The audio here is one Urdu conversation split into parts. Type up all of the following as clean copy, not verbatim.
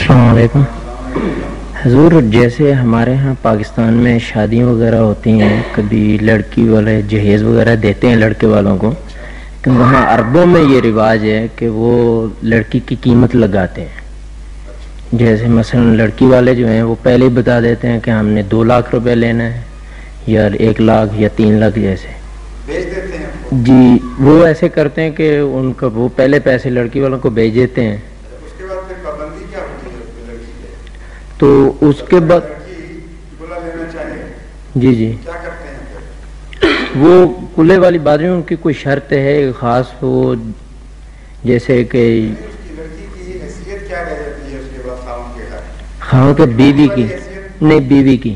السلام علیکم حضور، جیسے ہمارے ہاں پاکستان میں شادیاں وغیرہ ہوتی ہیں، کبھی لڑکی والے جہیز وغیرہ دیتے ہیں لڑکے والوں کو، کہ وہاں عربوں میں یہ رواج ہے کہ وہ لڑکی کی قیمت لگاتے ہیں. جیسے مثلا لڑکی والے جو ہیں وہ پہلے ہی بتا دیتے ہیں کہ ہم نے 2 لاکھ روپے لینا ہے یا 1 لاکھ یا 3 لاکھ جیسے بھیج دیتے ہیں. جی وہ ایسے کرتے ہیں کہ ان کا وہ پہلے پیسے لڑکی والوں کو بھیج دیتے ہیں. اس کے بعد پھر پابندی کیا ہوتی ہے لڑکی پہ؟ تو اس کے بعد لڑکی کھلا لینا چاہے جی جی کیا کرتے ہیں پھر؟ وہ کلے والی بات میں ان کی کوئی شرط ہے خاص، وہ جیسے کہ اس کی لڑکی کی حیثیت کیا رہ جاتی ہے اس کے بعد خاوند کے گھر؟ خاوند کے بیوی کی نہیں، بیوی کی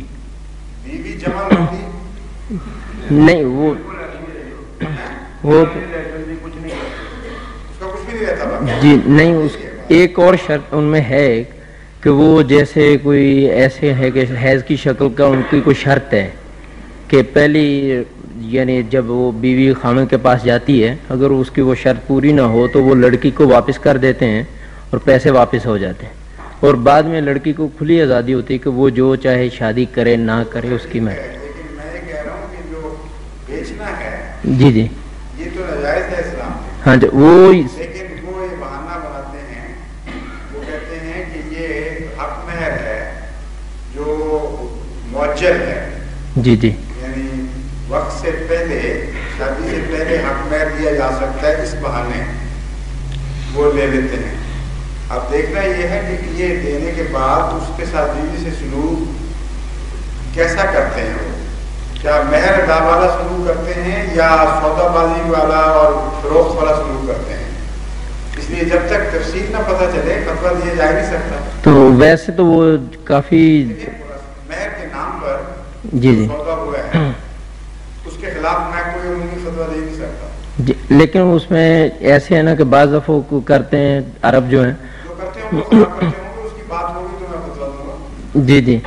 بیوی جمع ہوتی نہیں، وہ اس کا کچھ بھی نہیں رہتا باقی. جی نہیں، اس ایک اور شرط ان میں ہے کہ وہ جیسے کوئی ایسے ہے کہ حیض کی شکل کا ان کی کوئی شرط ہے کہ پہلی یعنی جب وہ بیوی خاوند کے پاس جاتی ہے، اگر اس کی وہ شرط پوری نہ ہو تو وہ لڑکی کو واپس کر دیتے ہیں اور پیسے واپس ہو جاتے ہیں، اور بعد میں لڑکی کو کھلی آزادی ہوتی ہے کہ وہ جو چاہے شادی کرے نہ کرے اس کی مرضی. لیکن میں یہ کہہ رہا ہوں کہ جو بیچنا ہے جی جی یہ تو ناجائز ہے اسلام میں. ہاں جی، وہ لیکن وہ یہ بہانہ بناتے ہیں، وہ کہتے ہیں کہ یہ حق مہر ہے جو معجل ہے. جی جی یعنی وقت سے پہلے، شادی سے پہلے حق مہر دیا جا سکتا ہے، اس بہانے وہ لے لیتے ہیں. اب دیکھنا یہ ہے کہ یہ دینے کے بعد اس کے ساتھ بیوی سے سلوک کیسا کرتے ہیں وہ؟ کیا مہر ادا والا سلوک کرتے ہیں یا سودا بازی والا اور فروخت والا سلوک کرتے ہیں؟ اس لیے جب تک تفصیل نہ پتہ چلے فتویٰ دیا جا نہیں سکتا. تو ویسے تو وہ کافی مہر کے نام پر جی جی سودا ہوا ہے اس کے خلاف میں کوئی عمومی فتویٰ دے نہیں سکتا. جی، لیکن اس میں ایسے ہے نا کہ بعض دفعہ کو کرتے ہیں عرب جو ہیں جو کرتے ہوں وہ خلاف کرتے ہوں گے، اس کی بات ہوگی تو میں فتویٰ دوں گا. جی جی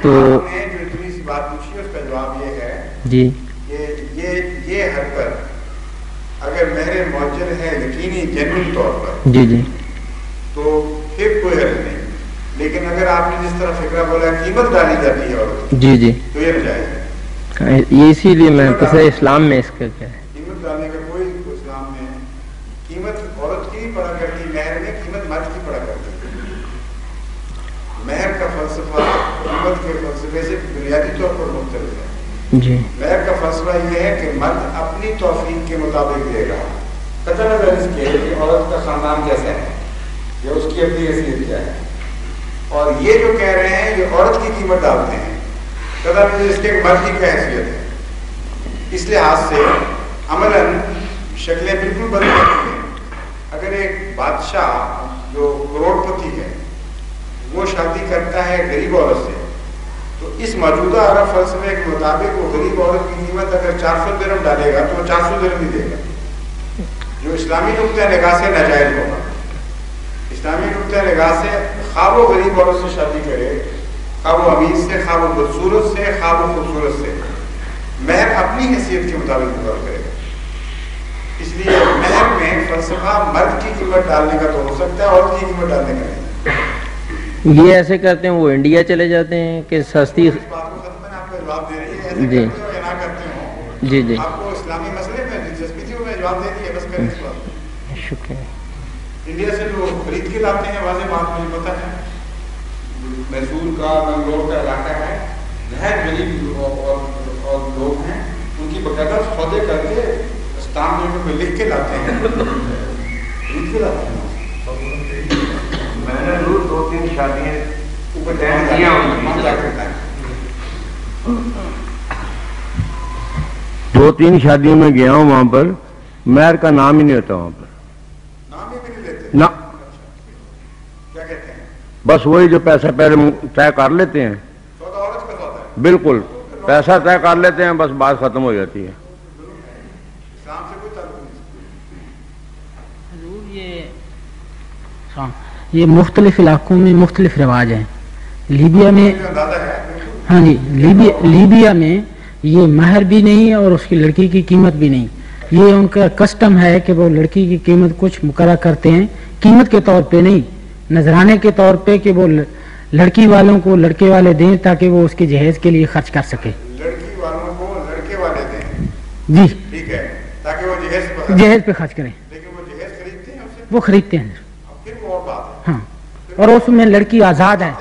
تو آپ نے جو اتنی سی بات پوچھی ہے اس کا جواب یہ ہے جی کہ یہ حرکت اگر مہر معجل ہے یقینی جنوین طور پر جی جی تو پھر کوئی حرج نہیں. لیکن اگر آپ نے جس طرح فکرہ بولا قیمت ڈالی جاتی ہے اور جی جی تو یہ ناجائز ہے. یہ اسی لیے میں کہتے اسلام میں اس کا کیا ہے قیمت ڈالنے کا کوئی اسلام میں قیمت عورت کی نہیں پڑا کرتی، مہر میں قیمت مرد کی پڑا کرتی. مہر کا فلسفہ قیمت کے فلسفے سے بنیادی طور پر مختلف ہے. جی مہر کا فلسفہ یہ ہے کہ مرد اپنی توفیق کے مطابق دے گا، قطع نظر اس کے کہ عورت کا خاندان کیسا ہے یا اس کی اپنی حیثیت کیا ہے. اور یہ جو کہہ رہے ہیں یہ عورت کی قیمت ڈالتے ہیں، قطع نظر اس کے مرد کی کیا حیثیت ہے. اس لحاظ سے عملاً شکلیں بالکل بدل جاتی ہیں. اگر ایک بادشاہ جو کروڑ پتی ہے وہ شادی کرتا ہے غریب عورت سے، تو اس موجودہ عرب فلسفے کے مطابق وہ غریب عورت کی قیمت اگر 400 درہم ڈالے گا تو وہ 400 درہم ہی دے گا، جو اسلامی نقطۂ نگاہ سے ناجائز ہوگا. اسلامی نقطۂ نگاہ سے خواہ وہ غریب عورت سے شادی کرے، خواہ وہ امیر سے، خواہ وہ بدصورت سے، خواہ وہ خوبصورت سے، مہر اپنی حیثیت کے مطابق مقرر کرے گا. اس لیے مہر میں فلسفہ مرد کی قیمت ڈالنے کا تو ہو سکتا ہے، عورت کی قیمت ڈالنے کا نہیں. یہ ایسے کرتے ہیں، وہ انڈیا چلے جاتے ہیں کہ سستی اس بات کو ختم میں آپ کو جواب دے رہی ہے، ایسے جی کرتے ہو یا نہ کرتے ہو. جی جی آپ کو اسلامی مسئلے میں دلچسپی تھی، وہ میں جواب دے دیا، بس کریں اس بات. شکریہ. انڈیا سے جو خرید کے لاتے ہیں، واضح بات مجھے پتہ ہے، میسور کا بنگلور کا علاقہ ہے، نہایت غریب اور لوگ ہیں، ان کی باقاعدہ سودے کر کے اسٹامپ میں لکھ کے لاتے ہیں، خرید کے لاتے ہیں. میں نے روز 2-3 شادیاں اوپر کیا 2-3 شادیوں میں گیا ہوں، وہاں پر مہر کا نام ہی نہیں ہوتا. وہاں پر نام ہی بھی نہیں لیتے. نہ، کیا کہتے ہیں؟ بس وہی جو پیسہ پہلے طے کر لیتے ہیں، سودا عورت کا سودا ہے. بالکل پیسہ طے کر لیتے ہیں، بس بات ختم ہو جاتی ہے. اسلام سے کوئی تعلق نہیں. یہ مختلف علاقوں میں مختلف رواج ہیں. لیبیا میں ہاں جی لیبیا میں یہ مہر بھی نہیں اور اس کی لڑکی کی قیمت بھی نہیں. یہ ان کا کسٹم ہے کہ وہ لڑکی کی قیمت کچھ مقرر کرتے ہیں، قیمت کے طور پہ نہیں، نذرانے کے طور پہ کہ وہ لڑکی والوں کو لڑکے والے دیں تاکہ وہ اس کے جہیز کے لیے خرچ کر سکے. لڑکی والوں کو لڑکے والے دیں جی ٹھیک ہے تاکہ وہ جہیز پہ خرچ کریں. لیکن وہ جہیز خریدتے ہیں اسے وہ خریدتے ہیں پھر وہ اور بات ہے. ہاں اور اس میں لڑکی آزاد ہے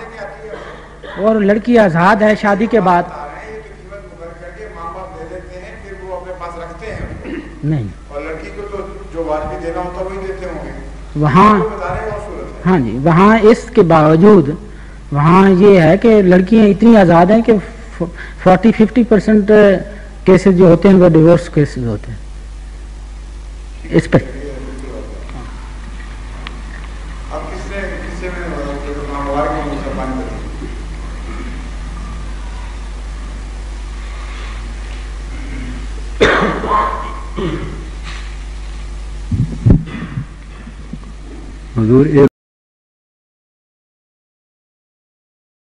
اور لڑکی آزاد ہے شادی کے بعد ماں باپ دے دیتے ہیں پھر وہ اپنے پاس رکھتے ہیں نہیں. اور لڑکی کو تو جو واجبی دینا ہوتا وہی دیتے ہوں گے وہاں. ہاں جی وہاں اس کے باوجود وہاں یہ ہے کہ لڑکیاں اتنی آزاد ہیں کہ 40-50% کیسز جو ہوتے ہیں وہ ڈیورس کیسز ہوتے ہیں. اس پہ اب کس سے میں حضور ایک